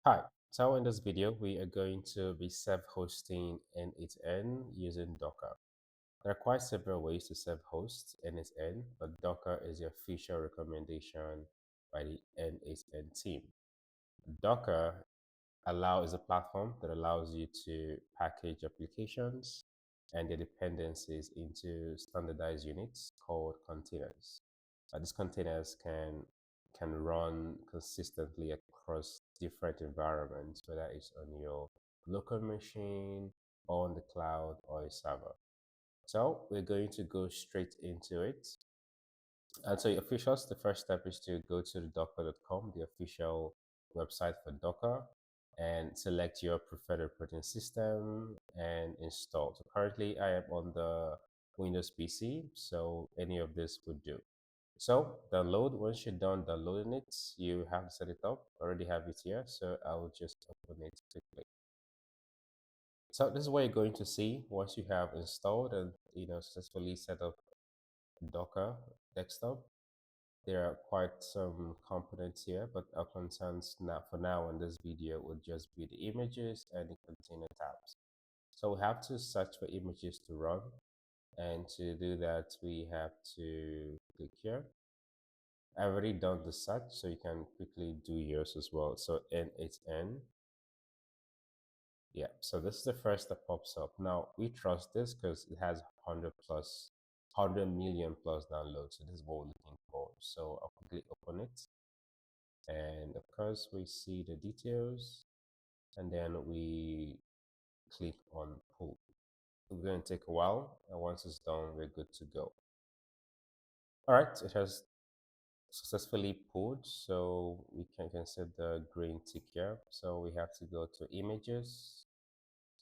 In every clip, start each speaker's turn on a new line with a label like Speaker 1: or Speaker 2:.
Speaker 1: Hi, so in this video, we are going to be self-hosting n8n using Docker. There are quite several ways to self-host n8n, but Docker is the official recommendation by the n8n team. Docker is a platform that allows you to package applications and their dependencies into standardized units called containers. These containers can run consistently across different environments, whether it's on your local machine or on the cloud or a server. So we're going to go straight into it. And so officials, the first step is to go to the docker.com, the official website for Docker, and select your preferred operating system and install. So currently I am on the Windows PC, so any of this would do. So download, once you're done downloading it, you have to set it up. I already have it here, so I'll just open it quickly. So this is what you're going to see once you have installed and successfully set up Docker desktop. There are quite some components here, but our concerns now for now in this video would just be the images and the container tabs. So we have to search for images to run, and to do that we have to click here. I've already done the search, so you can quickly do yours as well. So n8n, yeah. So this is the first that pops up. Now we trust this because it has 100 million plus downloads. So this is what we're looking for. So I'll quickly open it. And of course we see the details, and then we click on pull. It's going to take a while, and once it's done we're good to go. All right, it has successfully pulled, so we can set the green tick here. So we have to go to images,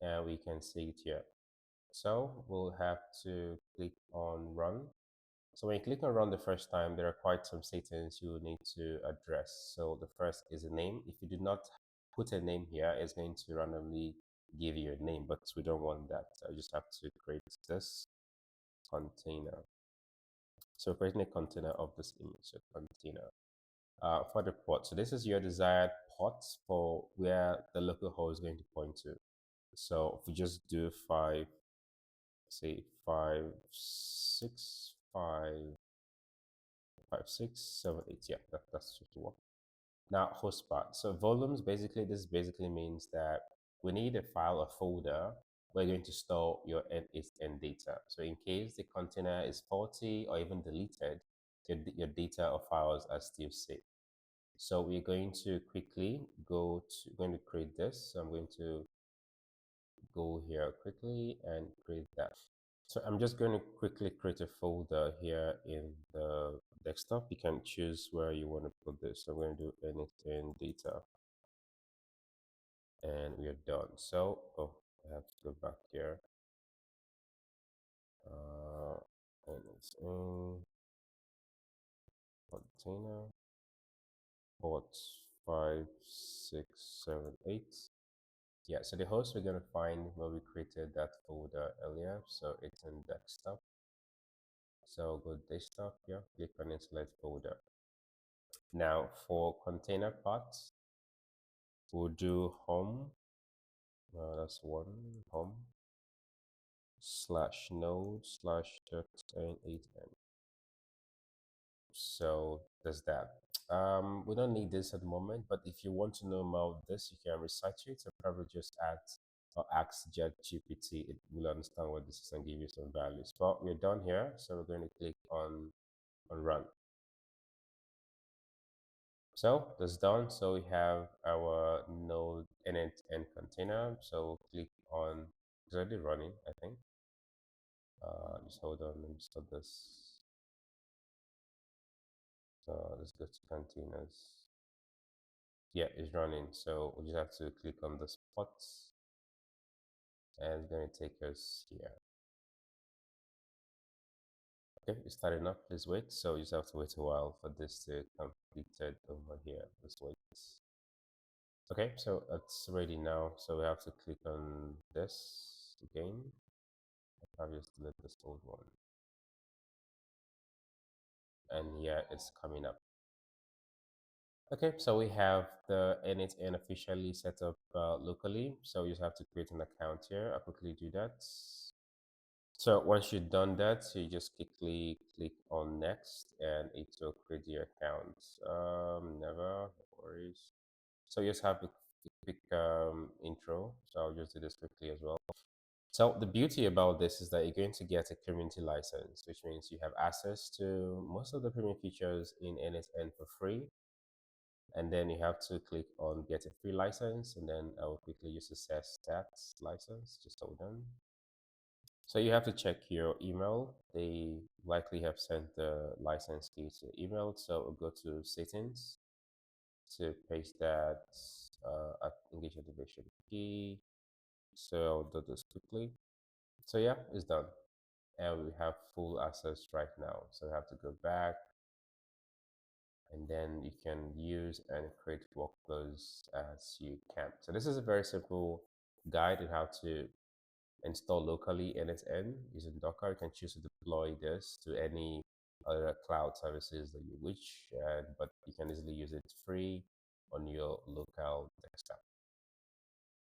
Speaker 1: and we can see it here. So we'll have to click on run. So when you click on run the first time, there are quite some settings you need to address. So the first is a name. If you do not put a name here, it's going to randomly give you a name, but we don't want that. So I just have to create this container. So creating a container of this image, so container. For the port, so this is your desired port for where the local host is going to point to. So if we just do say 5655678, yeah, that's should work. Now host path. So volumes, basically this basically means that we need a file or folder we're going to store your n8n data. So in case the container is faulty or even deleted, your data or files are still safe. So we're going to quickly going to create this. So I'm going to go here quickly and create that. So I'm just going to quickly create a folder here in the desktop. You can choose where you want to put this. So I'm going to do n8n data, and we are done. So, oh, I have to go back here. n8n container port 5678. Yeah, so the host we're going to find where we created that folder earlier. So it's in desktop. So go desktop here, click on it, select folder. Now for container paths, we'll do home. That's one, home /node/n8n. So there's that. We don't need this at the moment, but if you want to know more of this, you can research it and probably just add or ask ChatGPT. It will understand what this is and give you some values. But we're done here, so we're going to click on run. So that's done. So we have our node n8n container. So click on, it's already running, I think. Just hold on, let me stop this. So let's go to containers. Yeah, it's running. So we just have to click on the spots, and it's going to take us here. Okay, it's starting up. Please wait. So you just have to wait a while for this to completed over here. Let's wait. Okay, so it's ready now. So we have to click on this again. I'll just delete this old one. And yeah, it's coming up. Okay, so we have the n8n officially set up locally. So you just have to create an account here. I'll quickly do that. So once you've done that, you just quickly click on next and it will create your account. Never, no worries. So you just have a quick intro. So I'll just do this quickly as well. So the beauty about this is that you're going to get a community license, which means you have access to most of the premium features in n8n for free. And then you have to click on get a free license, and then I will quickly use the access stats license. Just hold on. So you have to check your email. They likely have sent the license key to your email. So we'll go to settings to paste that engage activation key. So I'll do this quickly. So yeah, it's done. And we have full access right now. So we have to go back, and then you can use and create workflows as you can. So this is a very simple guide on how to install locally n8n using Docker. You can choose to deploy this to any other cloud services that you wish, but you can easily use it free on your local desktop.